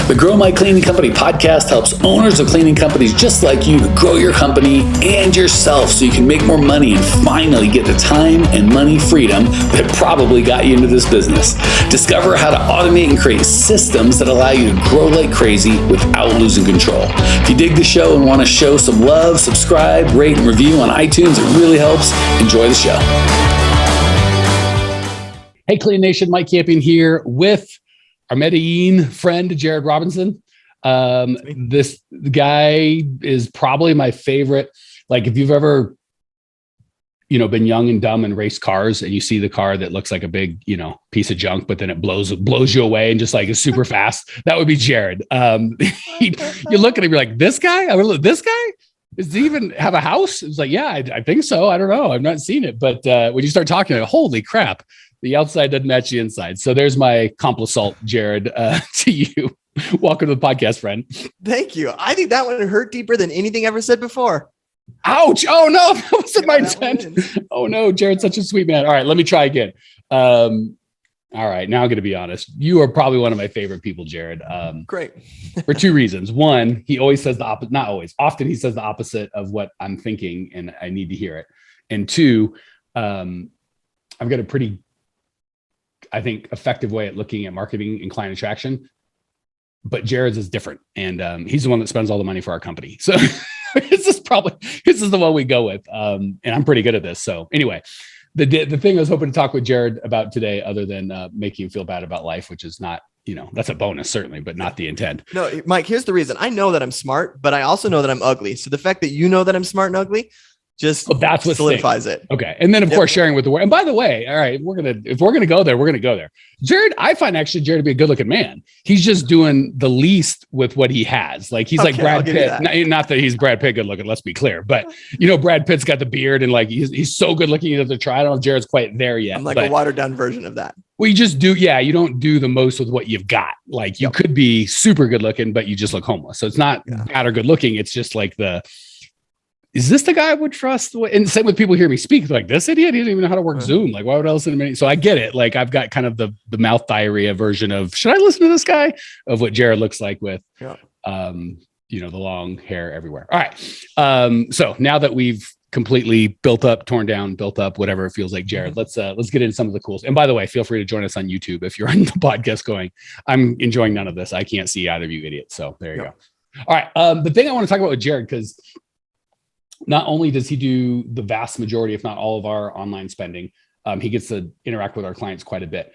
The Grow My Cleaning Company podcast helps owners of cleaning companies just like you to grow your company and yourself so you can make more money and finally get the time and money freedom that probably got you into this business. Discover how to automate and create systems that allow you to grow like crazy without losing control. If you dig the show and want to show some love, subscribe, rate, and review on iTunes. It really helps. Enjoy the show. Hey, Clean Nation, Mike Campion here with our Medellin friend, Jared Robinson. This guy is probably my favorite. Like if you've ever, been young and dumb and raced cars and you see the car that looks like a big, piece of junk, but then it blows you away and just like is super fast. That would be Jared. You look at him, you're like, this guy? This guy? Does he even have a house? It's like, yeah, I think so. I don't know. I've not seen it. But when you start talking, like, holy crap. The outside doesn't match the inside. So there's my compliment, Jared, to you. Welcome to the podcast, friend. Thank you. I think that one hurt deeper than anything ever said before. Ouch. Oh, no. That wasn't my intent. Oh, no. Jared's such a sweet man. All right. Let me try again. All right. Now I'm going to be honest. You are probably one of my favorite people, Jared. Great. For two reasons. One, he always says the opposite. Not always. Often he says the opposite of what I'm thinking, and I need to hear it. And two, I've got a pretty, I think, effective way at looking at marketing and client attraction, but Jared's is different. And he's the one that spends all the money for our company. So this is the one we go with. And I'm pretty good at this. So anyway, the thing I was hoping to talk with Jared about today, other than making you feel bad about life, which is not, that's a bonus certainly, but not the intent. No, Mike, here's the reason. I know that I'm smart, but I also know that I'm ugly. So the fact that you know that I'm smart and ugly, just that's what solidifies it. Okay. And then of course, sharing with the world. And by the way, all right, if we're going to go there, we're going to go there. Jared, I find actually Jared to be a good looking man. He's just doing the least with what he has. Like he's like Brad Pitt. Not that he's Brad Pitt good looking, let's be clear, but Brad Pitt's got the beard and like, he's so good looking. You have to try. I don't know if Jared's quite there yet. I'm like a watered down version of that. Well, you just do. Yeah. You don't do the most with what you've got. Like you could be super good looking, but you just look homeless. So it's not bad or good looking. It's just like is this the guy I would trust? And same with people hear me speak, like this idiot, he doesn't even know how to work Zoom. Like, why would I listen to him? So I get it. Like I've got kind of the mouth diarrhea version of, should I listen to this guy, of what Jared looks like with, the long hair everywhere. All right. So now that we've completely built up, torn down, built up, whatever it feels like, Jared, let's get into some of the cool. And by the way, feel free to join us on YouTube. If you're on the podcast going, I'm enjoying none of this. I can't see either of you idiots. So there you go. All right. The thing I want to talk about with Jared, because not only does he do the vast majority, if not all of our online spending, he gets to interact with our clients quite a bit.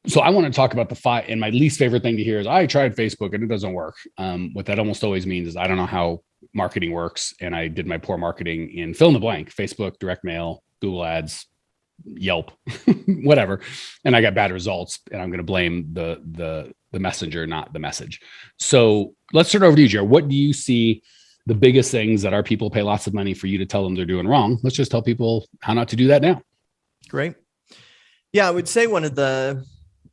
So I want to talk about and my least favorite thing to hear is I tried Facebook and it doesn't work. What that almost always means is I don't know how marketing works. And I did my poor marketing in fill in the blank, Facebook, direct mail, Google ads, Yelp, whatever. And I got bad results and I'm going to blame the messenger, not the message. So let's start over to you, Jared. What do you see the biggest things that our people pay lots of money for you to tell them they're doing wrong? Let's just tell people how not to do that now. Great. Yeah, I would say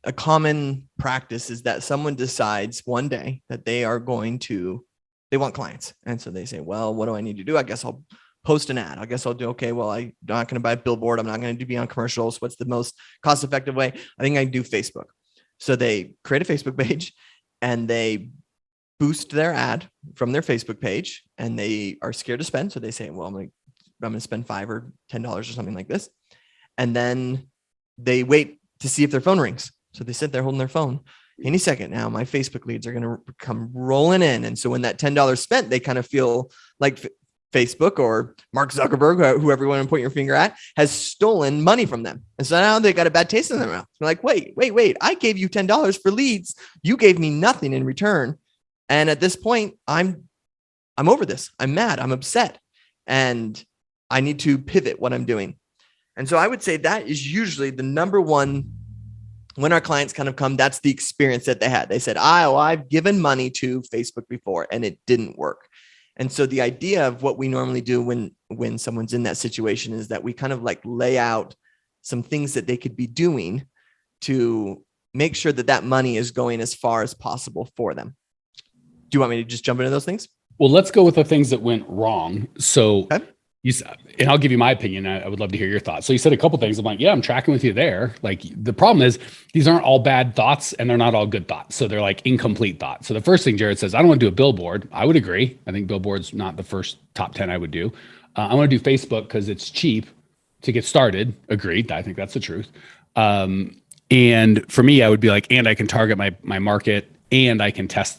a common practice is that someone decides one day that they want clients. And so they say, well, what do I need to do? I guess I'll post an ad. I guess I'll do, okay, well, I'm not going to buy a billboard. I'm not going to be on commercials. What's the most cost-effective way? I think I can do Facebook. So they create a Facebook page and they boost their ad from their Facebook page, and they are scared to spend. So they say, well, I'm going to spend $5 or $10 or something like this. And then they wait to see if their phone rings. So they sit there holding their phone. Any second now, my Facebook leads are going to come rolling in. And so when that $10 spent, they kind of feel like Facebook or Mark Zuckerberg, whoever you want to point your finger at, has stolen money from them. And so now they got a bad taste in their mouth. They're like, wait, I gave you $10 for leads. You gave me nothing in return. And at this point, I'm over this. I'm mad. I'm upset. And I need to pivot what I'm doing. And so I would say that is usually the number one, when our clients kind of come, that's the experience that they had. They said, I've given money to Facebook before and it didn't work. And so the idea of what we normally do when someone's in that situation is that we kind of like lay out some things that they could be doing to make sure that money is going as far as possible for them. Do you want me to just jump into those things? Well, let's go with the things that went wrong. So And I'll give you my opinion. I would love to hear your thoughts. So you said a couple things. I'm like, yeah, I'm tracking with you there. Like the problem is these aren't all bad thoughts and they're not all good thoughts. So they're like incomplete thoughts. So the first thing Jared says, I don't want to do a billboard. I would agree. I think billboard's not the first top 10 I would do. I want to do Facebook because it's cheap to get started. Agreed. I think that's the truth. And for me, I would be like, and I can target my market and I can test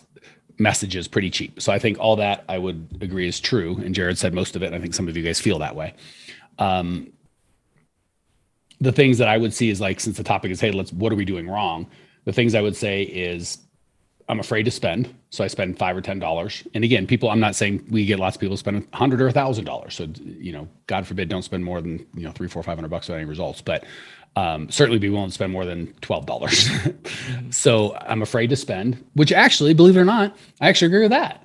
messages pretty cheap. So I think all that I would agree is true. And Jared said most of it. And I think some of you guys feel that way. The things that I would see is like, since the topic is, hey, what are we doing wrong? The things I would say is I'm afraid to spend. So I spend $5 or $10. And again, I'm not saying we get lots of people spend $100 or $1,000. So, God forbid, don't spend more than, $300, $400, $500 without any results, but certainly be willing to spend more than $12. So I'm afraid to spend, which actually, believe it or not, I actually agree with that.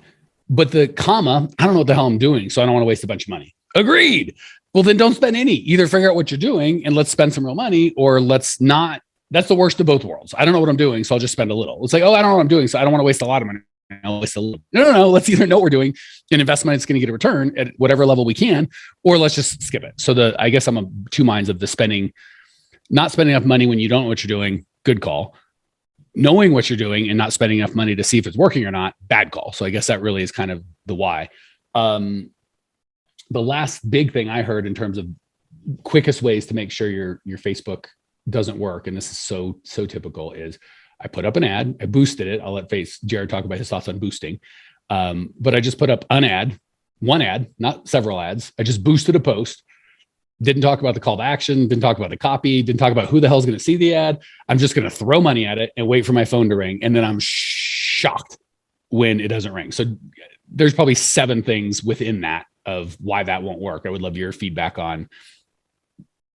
But the comma, I don't know what the hell I'm doing. So I don't want to waste a bunch of money. Agreed. Well, then don't spend any. Either figure out what you're doing and let's spend some real money, or let's not. That's the worst of both worlds. I don't know what I'm doing, so I'll just spend a little. It's like, oh, I don't know what I'm doing, so I don't want to waste a lot of money. I'll waste a little. No. Let's either know what we're doing and invest money that's going to get a return at whatever level we can, or let's just skip it. So I guess I'm of two minds of the spending. Not spending enough money when you don't know what you're doing, good call. Knowing what you're doing and not spending enough money to see if it's working or not, bad call. So I guess that really is kind of the why. The last big thing I heard in terms of quickest ways to make sure your Facebook doesn't work, and this is so typical, is I put up an ad, I boosted it. I'll let Jared talk about his thoughts on boosting. But I just put up one ad, not several ads. I just boosted a post. Didn't talk about the call to action, didn't talk about the copy, didn't talk about who the hell is going to see the ad. I'm just going to throw money at it and wait for my phone to ring. And then I'm shocked when it doesn't ring. So there's probably 7 things within that of why that won't work. I would love your feedback on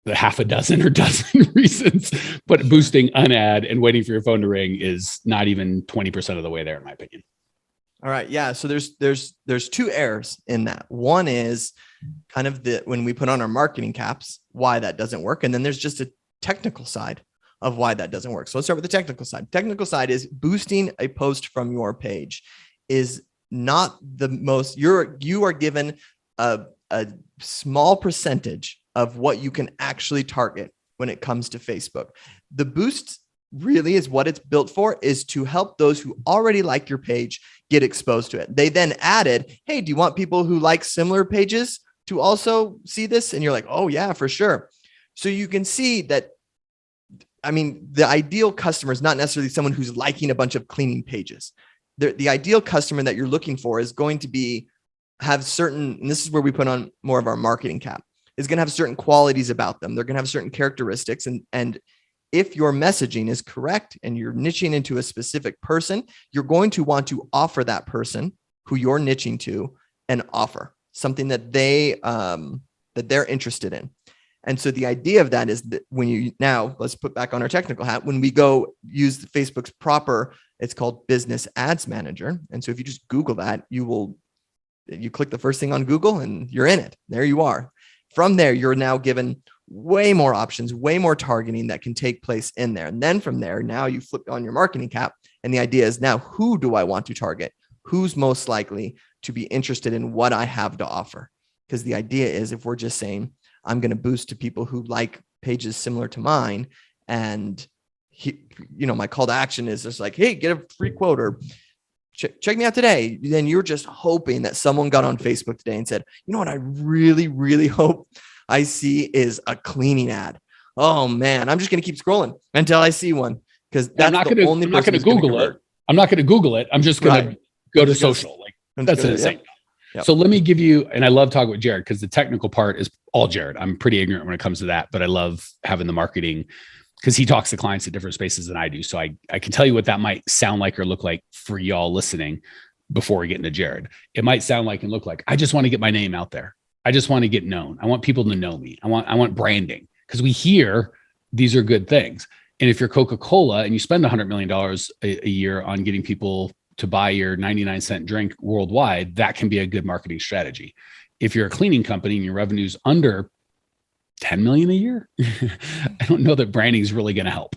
the half a dozen or dozen reasons, but boosting an ad and waiting for your phone to ring is not even 20% of the way there, in my opinion. All right. Yeah. So there's 2 errors in that. One is kind of when we put on our marketing caps, why that doesn't work. And then there's just a technical side of why that doesn't work. So let's start with the technical side. Technical side is boosting a post from your page is not the most, you are given a small percentage of what you can actually target when it comes to Facebook. The boost really is what it's built for, is to help those who already like your page get exposed to it. They then added, hey, do you want people who like similar pages to also see this? And you're like, oh yeah, for sure. So you can see that, I mean, the ideal customer is not necessarily someone who's liking a bunch of cleaning pages. The ideal customer that you're looking for is going to have certain, and this is where we put on more of our marketing cap, is going to have certain qualities about them. They're going to have certain characteristics. And if your messaging is correct and you're niching into a specific person, you're going to want to offer that person who you're niching to an offer, something that they're interested in. And so the idea of that is that let's put back on our technical hat. When we go use Facebook's proper, it's called Business Ads Manager. And so if you just Google that, you click the first thing on Google and you're in it. There you are. From there, you're now given way more options, way more targeting that can take place in there. And then from there, now you flip on your marketing cap. And the idea is now, who do I want to target? Who's most likely to be interested in what I have to offer? Because the idea is, if we're just saying, I'm going to boost to people who like pages similar to mine, and my call to action is just like, hey, get a free quote or check me out today. Then you're just hoping that someone got on Facebook today and said, you know what, I really, really hope I see is a cleaning ad. Oh man, I'm just going to keep scrolling until I see one, because that's the only person who's going to Google it. I'm not going to Google it. I'm just going to go to social. That's insane. Yep. So let me give you, and I love talking with Jared because the technical part is all Jared. I'm pretty ignorant when it comes to that, but I love having the marketing because he talks to clients at different spaces than I do. So I can tell you what that might sound like or look like for y'all listening before we get into Jared. It might sound like and look like, I just want to get my name out there. I just want to get known. I want people to know me. I want branding, because we hear these are good things. And if you're Coca-Cola and you spend $100 million a year on getting people to buy your 99-cent drink worldwide, that can be a good marketing strategy. If you're a cleaning company and your revenue's under 10 million a year, I don't know that branding is really going to help.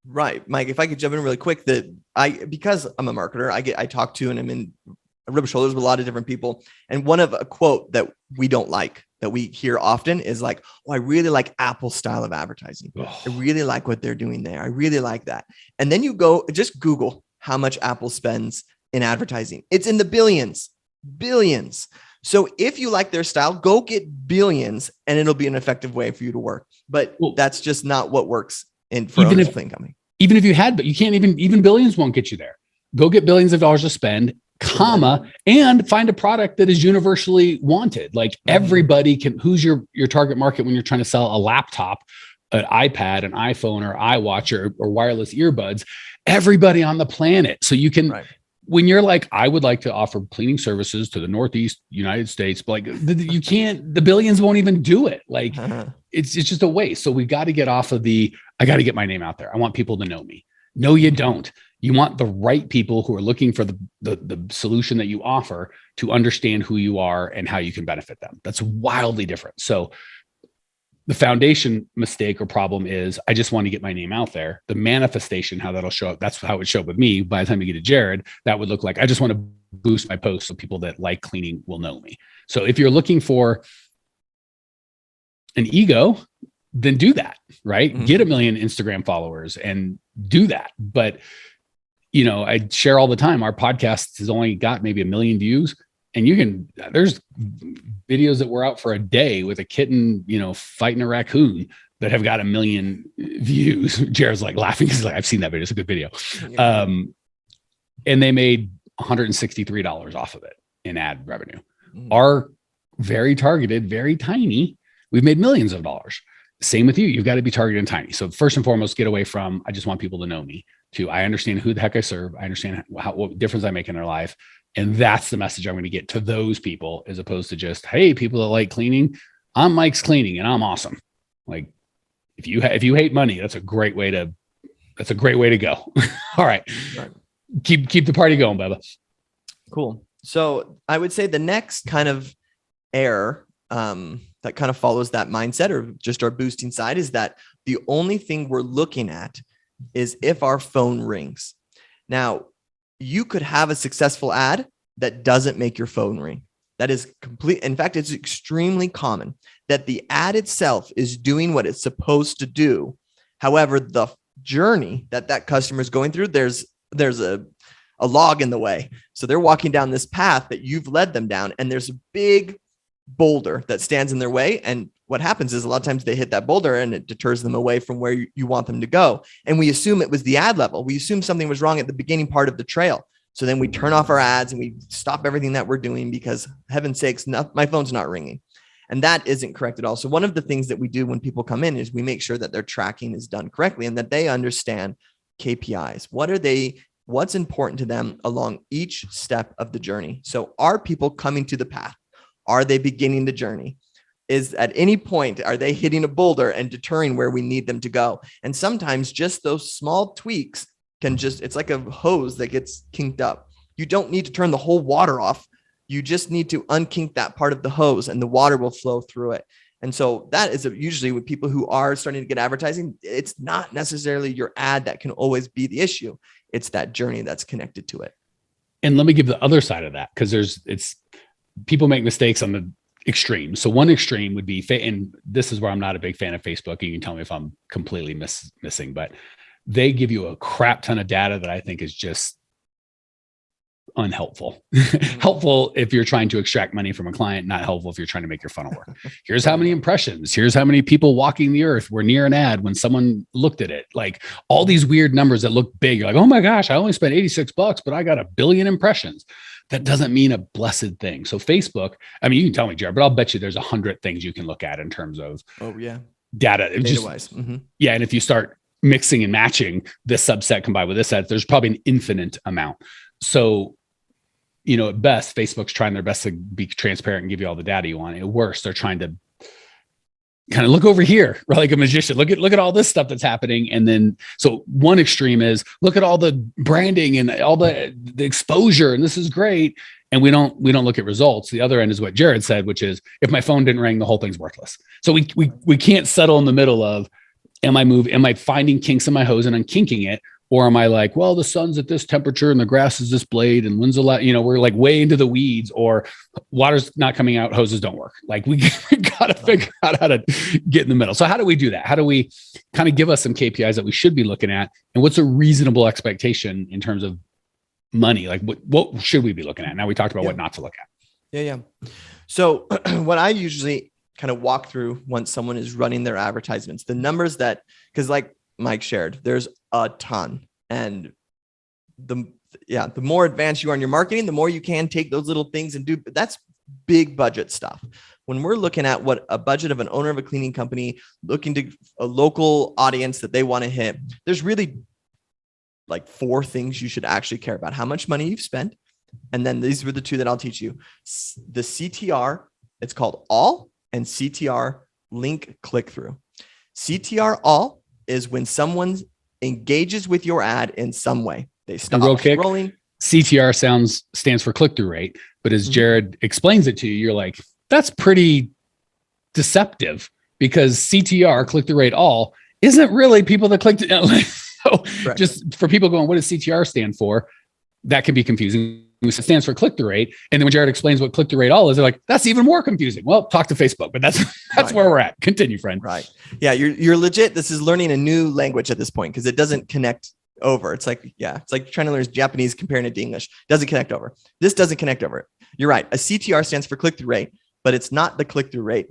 Right. Mike, if I could jump in really quick, because I'm a marketer, I talk to, and I'm in rubbed shoulders with a lot of different people. And one of a quote that we don't like, that we hear often is like, oh, I really like Apple's style of advertising. I really like what they're doing there. I really like that. And then you go just Google how much Apple spends in advertising. It's in the billions. So if you like their style, go get billions and it'll be an effective way for you to work. But that's just not what works for a clean company. Even if you had, but you can't even billions won't get you there. Go get billions of dollars to spend, and find a product that is universally wanted. Like everybody can, who's your target market when you're trying to sell a laptop, an iPad, an iPhone, or iWatch, or wireless earbuds? Everybody on the planet. So you can, when you're like, I would like to offer cleaning services to the Northeast United States, but like you can't, the billions won't even do it. Like it's just a waste. So we got to get off of I got to get my name out there. I want people to know me. No, you don't. You want the right people who are looking for the solution that you offer to understand who you are and how you can benefit them. That's wildly different. So the foundation mistake or problem is I just want to get my name out there. The manifestation, how that'll show up, that's how it would show up with me. By the time you get to Jared, that would look like I just want to boost my posts so people that like cleaning will know me. So if you're looking for an ego, then do that, right? Get 1 million Instagram followers and do that. But I share all the time, our podcast has only got maybe 1 million views, and there's videos that were out for a day with a kitten, fighting a raccoon that have got 1 million views. Jared's like laughing. He's like, I've seen that video. It's a good video. And they made $163 off of it in ad revenue. Our very targeted, very tiny, we've made millions of dollars. Same with you. You've got to be targeted and tiny. So first and foremost, get away from, I just want people to know me, to I understand who the heck I serve. I understand what difference I make in their life. And that's the message I'm going to get to those people, as opposed to just, hey, people that like cleaning, I'm Mike's Cleaning and I'm awesome. Like if you hate money, that's a great way to go. All right. Keep the party going, Bubba. Cool. So I would say the next kind of error, that kind of follows that mindset, or just our boosting side, is that the only thing we're looking at is if our phone rings. Now, you could have a successful ad that doesn't make your phone ring. That is complete. In fact, it's extremely common that the ad itself is doing what it's supposed to do. However, the journey that customer is going through, there's a log in the way. So they're walking down this path that you've led them down, and there's a big boulder that stands in their way. And what happens is a lot of times they hit that boulder and it deters them away from where you want them to go. And we assume it was the ad level. We assume something was wrong at the beginning part of the trail. So then we turn off our ads and we stop everything that we're doing because, heaven's sakes, my phone's not ringing. And that isn't correct at all. So one of the things that we do when people come in is we make sure that their tracking is done correctly and that they understand KPIs. What's important to them along each step of the journey. So are people coming to the path? Are they beginning the journey? Is at any point, are they hitting a boulder and deterring where we need them to go? And sometimes just those small tweaks it's like a hose that gets kinked up. You don't need to turn the whole water off. You just need to unkink that part of the hose and the water will flow through it. And so that is usually with people who are starting to get advertising. It's not necessarily your ad that can always be the issue. It's that journey that's connected to it. And let me give the other side of that, because people make mistakes on the extreme. So one extreme would be, and this is where I'm not a big fan of Facebook. You can tell me if I'm completely missing, but they give you a crap ton of data that I think is just unhelpful. Helpful if you're trying to extract money from a client, not helpful if you're trying to make your funnel work. Here's how many impressions. Here's how many people walking the earth were near an ad when someone looked at it. Like all these weird numbers that look big. You're like, oh my gosh, I only spent $86, but I got 1 billion impressions. That doesn't mean a blessed thing. So Facebook, I mean, you can tell me, Jared, but I'll bet you there's 100 things you can look at in terms of data. Data-wise. Yeah. And if you start mixing and matching this subset combined with this set, there's probably an infinite amount. So, at best, Facebook's trying their best to be transparent and give you all the data you want. At worst, they're trying to kind of look over here, like a magician. Look at all this stuff that's happening. And then, so one extreme is look at all the branding and all the exposure, and this is great. And we don't look at results. The other end is what Jared said, which is if my phone didn't ring, the whole thing's worthless. So we can't settle in the middle of, am I finding kinks in my hose and unkinking it? Or am I like, well, the sun's at this temperature and the grass is this blade and when's the last, we're like way into the weeds, or water's not coming out, hoses don't work. Like we got to figure out how to get in the middle. So how do we do that? How do we kind of give us some KPIs that we should be looking at? And what's a reasonable expectation in terms of money? Like what should we be looking at? Now we talked about what not to look at. Yeah. So what I usually kind of walk through once someone is running their advertisements, the numbers that, because like Mike shared, there's a ton. And the more advanced you are in your marketing, the more you can take those little things and do. That's big budget stuff. When we're looking at what a budget of an owner of a cleaning company, looking to a local audience that they want to hit, there's really like 4 things you should actually care about: how much money you've spent. And then these were the 2 that I'll teach you. The CTR, it's called all, and CTR link click through. CTR all is when someone engages with your ad in some way. They stop scrolling. CTR stands for click-through rate, but as Jared explains it to you, you're like, that's pretty deceptive, because CTR, click-through rate all, isn't really people that clicked. So just for people going, what does CTR stand for? That can be confusing. It stands for click-through rate. And then when Jared explains what click-through rate all is, they're like, that's even more confusing. Well, talk to Facebook, but that's where we're at. Continue, friend. Right. Yeah. You're legit. This is learning a new language at this point, because it doesn't connect over. It's like trying to learn Japanese comparing it to English. Doesn't connect over. This doesn't connect over. You're right. A CTR stands for click-through rate, but it's not the click-through rate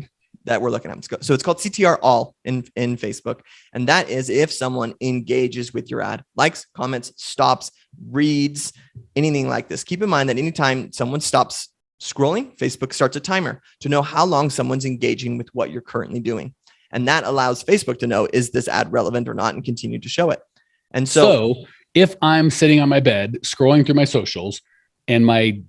that we're looking at. So it's called CTR all in Facebook. And that is if someone engages with your ad, likes, comments, stops, reads, anything like this. Keep in mind that anytime someone stops scrolling, Facebook starts a timer to know how long someone's engaging with what you're currently doing. And that allows Facebook to know, is this ad relevant or not, and continue to show it. And so if I'm sitting on my bed, scrolling through my socials, and my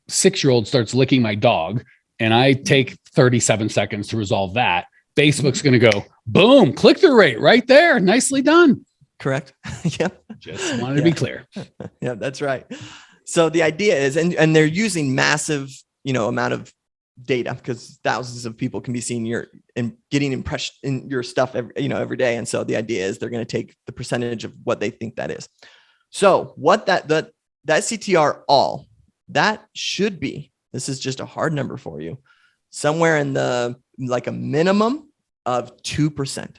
6-year-old starts licking my dog, and I take 37 seconds to resolve that, Facebook's going to go, boom, click-through rate right there. Nicely done. Correct. Yep. Just wanted to be clear. Yeah, that's right. So the idea is, and they're using massive, amount of data, because thousands of people can be seeing getting impressed in your stuff every day. And so the idea is they're going to take the percentage of what they think that is. So what that CTR all, that should be, this is just a hard number for you, somewhere in the, like a minimum of 2%.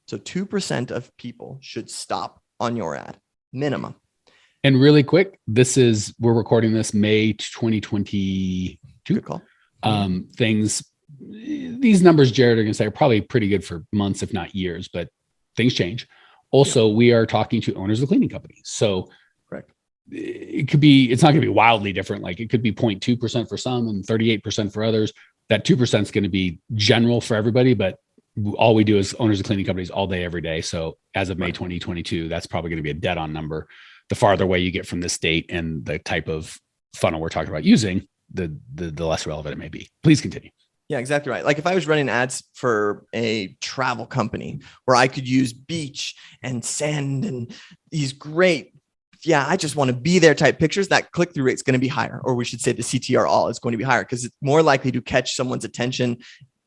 So 2% of people should stop on your ad, minimum. And really quick, we're recording this May 2022. Good call. These numbers, Jared, are going to say are probably pretty good for months, if not years, but things change. Also, we are talking to owners of cleaning companies. So correct. It's not going to be wildly different. Like it could be 0.2% for some and 38% for others. That 2% is going to be general for everybody, but all we do is owners of cleaning companies all day, every day. So as of May 2022, that's probably going to be a dead on number. The farther away you get from this date and the type of funnel we're talking about using, the less relevant it may be. Please continue. Yeah, exactly right. Like if I was running ads for a travel company where I could use beach and sand and these great, I just want to be there type pictures, that click-through rate is going to be higher. Or we should say the CTR all is going to be higher, because it's more likely to catch someone's attention.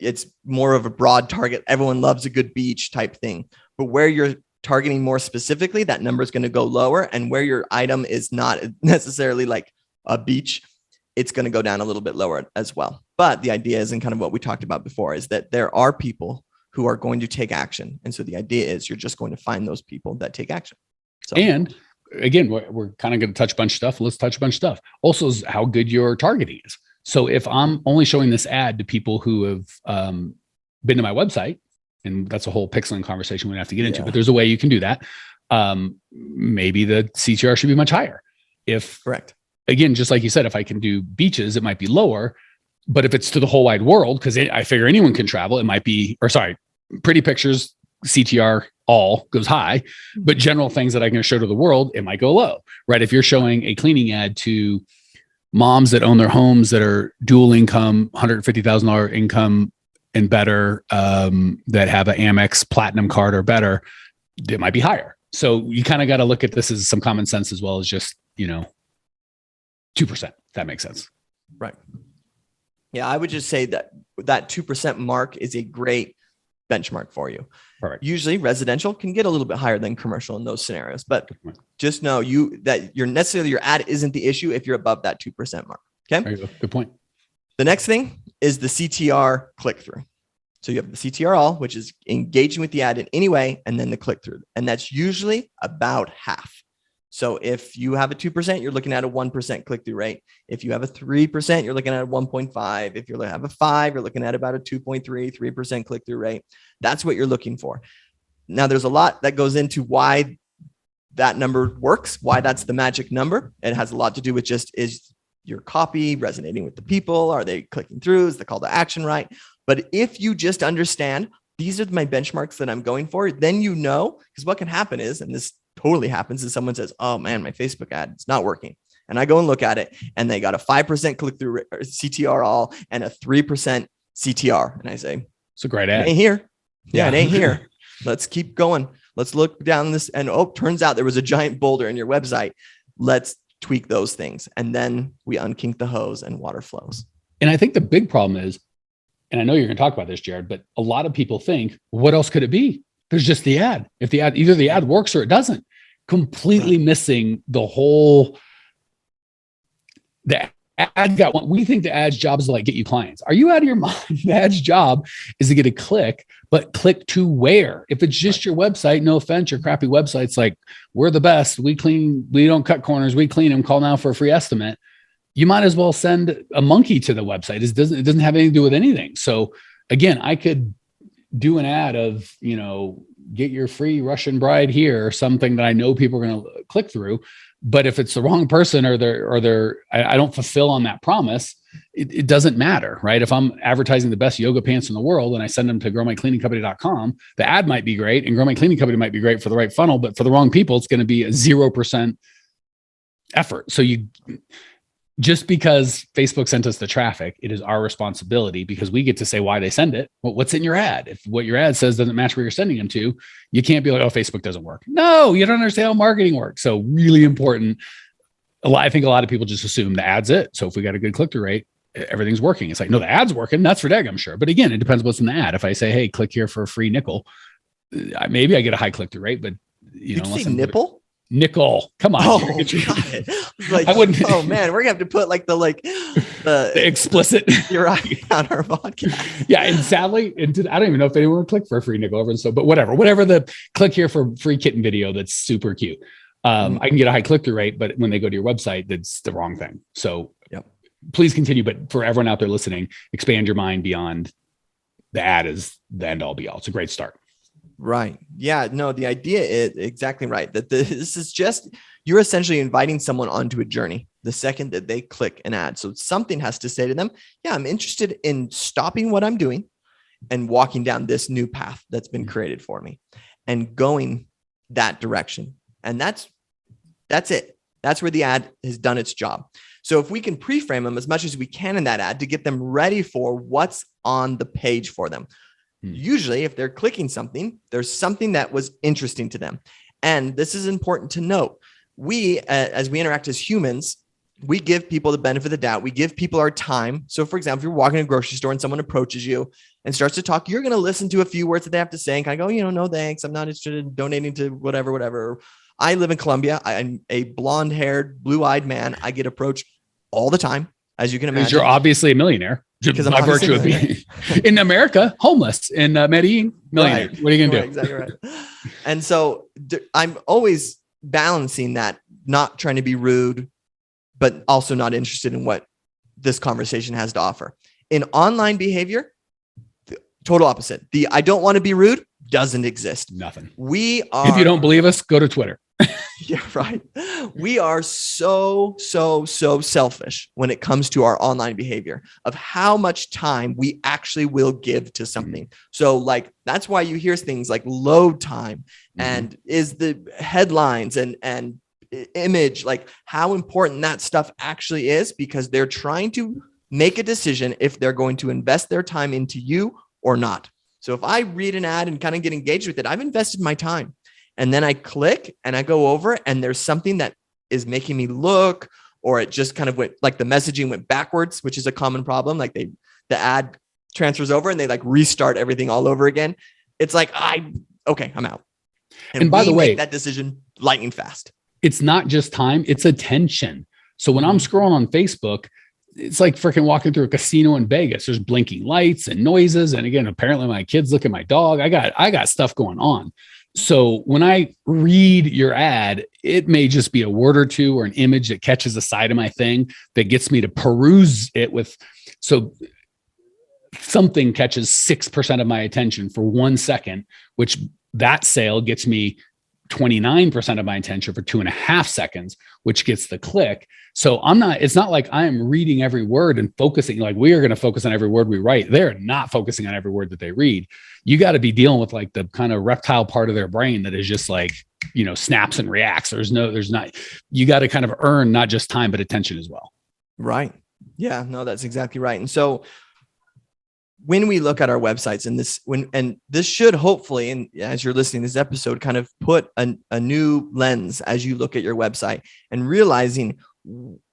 It's more of a broad target. Everyone loves a good beach type thing. But where you're targeting more specifically, that number is going to go lower. And where your item is not necessarily like a beach, it's going to go down a little bit lower as well. But the idea is, and kind of what we talked about before, is that there are people who are going to take action. And so the idea is you're just going to find those people that take action. So, and again, we're kind of going to touch a bunch of stuff. Let's touch a bunch of stuff. Also is how good your targeting is. So if I'm only showing this ad to people who have been to my website, and that's a whole pixeling conversation we have to get into, but there's a way you can do that. Maybe the CTR should be much higher. Correct. Again, just like you said, if I can do beaches, it might be lower. But if it's to the whole wide world, because I figure anyone can travel, it might be, pretty pictures, CTR all goes high, but general things that I can show to the world, it might go low, right? If you're showing a cleaning ad to moms that own their homes that are dual income, $150,000 income and better, that have an Amex Platinum card or better, it might be higher. So you kind of got to look at this as some common sense as well as just, 2%. That makes sense. Right. Yeah, I would just say that 2% mark is a great benchmark for you. Correct. Usually residential can get a little bit higher than commercial in those scenarios, but just know that your ad isn't the issue if you're above that 2% mark. Okay. There you go. Good point. The next thing is the CTR click through. So you have the CTR all, which is engaging with the ad in any way, and then the click through. And that's usually about half. So if you have a 2%, you're looking at a 1% click through rate. If you have a 3%, you're looking at a 1.5. If you have a 5, you're looking at about a 3% click through rate. That's what you're looking for. Now, there's a lot that goes into why that number works, why that's the magic number. It has a lot to do with just, is your copy resonating with the people? Are they clicking through? Is the call to action right? But if you just understand, these are my benchmarks that I'm going for, then you know, because what can happen is, and this totally happens, is someone says, oh man, my Facebook ad is not working. And I go and look at it and they got a 5% click through CTR all and a 3% CTR. And I say, it's a great ad. It ain't here. Yeah, it ain't here. Let's keep going. Let's look down this. And turns out there was a giant boulder in your website. Let's tweak those things. And then we unkink the hose and water flows. And I think the big problem is, and I know you're going to talk about this, Jared, but a lot of people think, what else could it be? There's just the ad. If the ad, either the ad works or it doesn't, completely missing the whole, the ad got one. We think the ad's job is to like get you clients. Are you out of your mind? The ad's job is to get a click, but click to where? If it's just your website, no offense, your crappy website's like, we're the best. We don't cut corners. We clean them. Call now for a free estimate. You might as well send a monkey to the website. It doesn't have anything to do with anything. So again, I could do an ad of, get your free Russian bride here or something that I know people are going to click through. But if it's the wrong person or I don't fulfill on that promise, it doesn't matter, right? If I'm advertising the best yoga pants in the world and I send them to growmycleaningcompany.com, the ad might be great and Grow My Cleaning Company might be great for the right funnel, but for the wrong people, it's going to be a 0% effort. So just because Facebook sent us the traffic, it is our responsibility because we get to say why they send it. Well, what's in your ad? If what your ad says doesn't match where you're sending them to, you can't be like, oh, Facebook doesn't work. No, you don't understand how marketing works. So really important. I think a lot of people just assume the ad's it. So if we got a good click-through rate, everything's working. It's like, no, the ad's working. That's for daggum sure. But again, it depends what's in the ad. If I say, hey, click here for a free nickel, maybe I get a high click-through rate, but Did you say nipple? Nickel. Come on. Oh, got it. Like, I wouldn't. Oh man, we're gonna have to put like the explicit. You're right on our podcast. Yeah, and sadly, I don't even know if anyone would click for a free nickel over. So, but whatever the click here for free kitten video that's super cute. I can get a high click through rate, but when they go to your website, that's the wrong thing. So, please continue. But for everyone out there listening, expand your mind beyond the ad is the end all be all. It's a great start. Right. Yeah. No, the idea is exactly right. That this is just, you're essentially inviting someone onto a journey the second that they click an ad. So something has to say to them, yeah, I'm interested in stopping what I'm doing and walking down this new path that's been created for me and going that direction. And that's it. That's where the ad has done its job. So if we can pre-frame them as much as we can in that ad to get them ready for what's on the page for them. Usually, if they're clicking something, there's something that was interesting to them. And this is important to note. We, as we interact as humans, we give people the benefit of the doubt. We give people our time. So for example, if you're walking in a grocery store and someone approaches you and starts to talk, you're going to listen to a few words that they have to say and kind of go, no, thanks. I'm not interested in donating to whatever. I live in Colombia. I'm a blonde-haired, blue-eyed man. I get approached all the time, as you can imagine. Because you're obviously a millionaire. Because by virtue of being in America, homeless, in Medellin, millionaire. Right. What are you going to do? Exactly right. And so I'm always balancing that, not trying to be rude, but also not interested in what this conversation has to offer. In online behavior, the total opposite. The I don't want to be rude doesn't exist. Nothing. If you don't believe us, go to Twitter. Yeah, right. We are so selfish when it comes to our online behavior of how much time we actually will give to something. So like, that's why you hear things like load time and is the headlines and image, like how important that stuff actually is, because they're trying to make a decision if they're going to invest their time into you or not. So if I read an ad and kind of get engaged with it, I've invested my time. And then I click and I go over and there's something that is making me look, or it just kind of went like the messaging went backwards, which is a common problem. Like the ad transfers over and they like restart everything all over again. it's like, okay, I'm out. And by the way, make that decision lightning fast. It's not just time, it's attention. So when I'm scrolling on Facebook, it's like freaking walking through a casino in Vegas. There's blinking lights and noises. And again, apparently my kids look at my dog. I got stuff going on. So when I read your ad, it may just be a word or two or an image that catches the side of my thing that gets me to peruse it with. So something catches 6% of my attention for 1 second, which that sale gets me 29% of my attention for 2.5 seconds, which gets the click. So it's not like I'm reading every word and focusing, like we are going to focus on every word we write. They're not focusing on every word that they read. You got to be dealing with like the kind of reptile part of their brain that is just like, snaps and reacts. You got to kind of earn not just time, but attention as well. Right. Yeah, no, that's exactly right. And so when we look at our websites and this should hopefully, and as you're listening to this episode, kind of put a new lens as you look at your website and realizing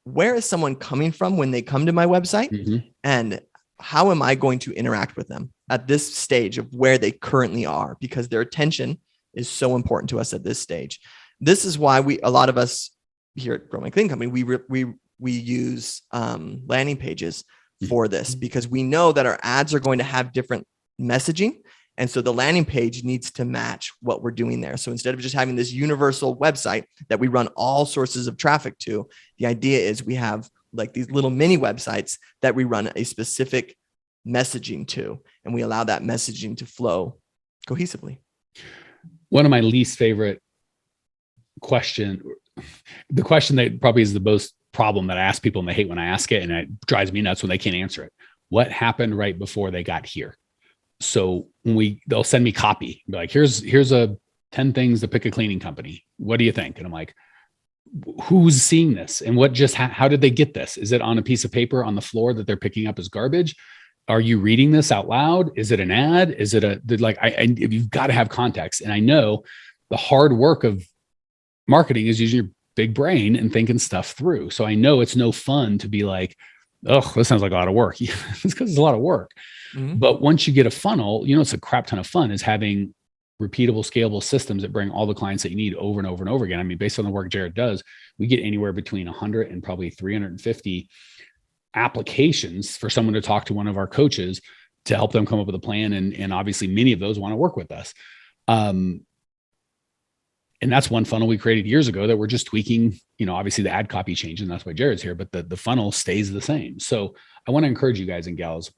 where is someone coming from when they come to my website and how am I going to interact with them at this stage of where they currently are, because their attention is so important to us at this stage. This is why a lot of us here at Grow My Cleaning Company, we use landing pages for this, because we know that our ads are going to have different messaging. And so the landing page needs to match what we're doing there. So instead of just having this universal website that we run all sources of traffic to, the idea is we have like these little mini websites that we run a specific messaging to, and we allow that messaging to flow cohesively. One of my least favorite the question that probably is the most problem that I ask people and they hate when I ask it, and it drives me nuts when they can't answer it. What happened right before they got here? So they'll send me copy, be like, here's a 10 things to pick a cleaning company. What do you think? And I'm like, who's seeing this? And how did they get this? Is it on a piece of paper on the floor that they're picking up as garbage? Are you reading this out loud? Is it an ad? Is it you've got to have context. And I know the hard work of marketing is using your big brain and thinking stuff through. So I know it's no fun to be like, oh, this sounds like a lot of work. It's because it's a lot of work. But once you get a funnel, it's a crap ton of fun is having repeatable, scalable systems that bring all the clients that you need over and over and over again. I mean, based on the work Jared does, we get anywhere between 100 and probably 350 applications for someone to talk to one of our coaches to help them come up with a plan. And obviously many of those want to work with us. And that's one funnel we created years ago that we're just tweaking, obviously the ad copy changes, and that's why Jared's here, but the funnel stays the same. So I want to encourage you guys and gals.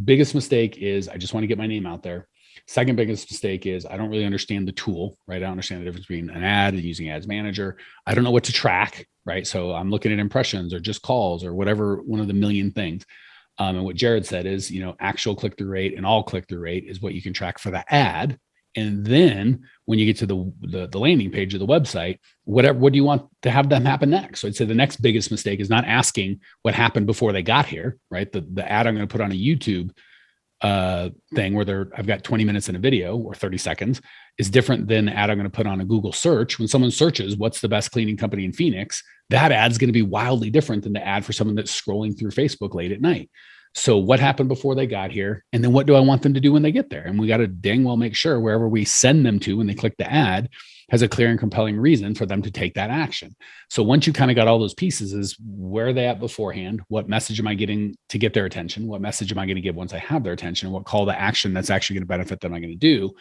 Biggest mistake is I just want to get my name out there. Second biggest mistake is I don't really understand the tool, right? I don't understand the difference between an ad and using Ads Manager. I don't know what to track, right? So I'm looking at impressions or just calls or whatever, one of the million things. And what Jared said is, actual click-through rate and all click-through rate is what you can track for the ad. And then when you get to the landing page of the website, what do you want to have them happen next? So I'd say the next biggest mistake is not asking what happened before they got here, right? The ad I'm going to put on a YouTube thing where I've got 20 minutes in a video or 30 seconds is different than the ad I'm going to put on a Google search. When someone searches, what's the best cleaning company in Phoenix? That ad's going to be wildly different than the ad for someone that's scrolling through Facebook late at night. So what happened before they got here? And then what do I want them to do when they get there? And we got to dang well make sure wherever we send them to when they click the ad has a clear and compelling reason for them to take that action. So once you kind of got all those pieces, is where are they at beforehand? What message am I getting to get their attention? What message am I going to give once I have their attention? What call to action that's actually going to benefit them am I going to do?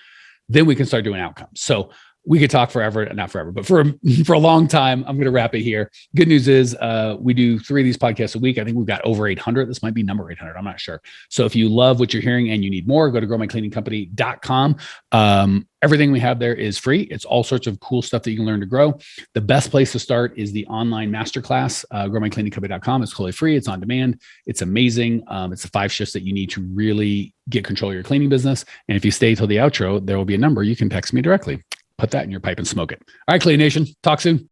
Then we can start doing outcomes. So we could talk forever, not forever, but for a long time. I'm going to wrap it here. Good news is we do 3 of these podcasts a week. I think we've got over 800. This might be number 800. I'm not sure. So if you love what you're hearing and you need more, go to growmycleaningcompany.com. Everything we have there is free. It's all sorts of cool stuff that you can learn to grow. The best place to start is the online masterclass, growmycleaningcompany.com. It's totally free. It's on demand. It's amazing. It's the 5 shifts that you need to really get control of your cleaning business. And if you stay till the outro, there will be a number you can text me directly. Put that in your pipe and smoke it. All right, Clean Nation. Talk soon.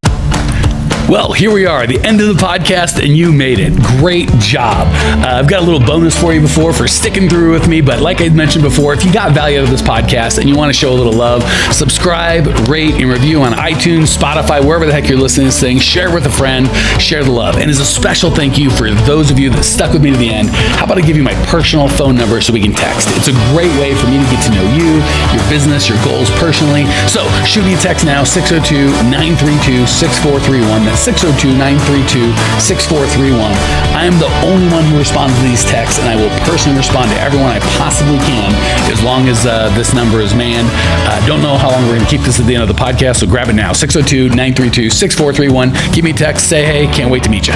Well, here we are, the end of the podcast, and you made it. Great job. I've got a little bonus for you for sticking through with me, but like I mentioned before, if you got value out of this podcast and you want to show a little love, subscribe, rate, and review on iTunes, Spotify, wherever the heck you're listening to this thing. Share with a friend, share the love. And as a special thank you for those of you that stuck with me to the end, how about I give you my personal phone number so we can text? It's a great way for me to get to know you, your business, your goals personally. So shoot me a text now, 602-932-6431. That's 602-932-6431. I am the only one who responds to these texts, and I will personally respond to everyone I possibly can as long as this number is manned. Don't know how long we're going to keep this at the end of the podcast, so grab it now, 602-932-6431. Give me a text, say hey, can't wait to meet you.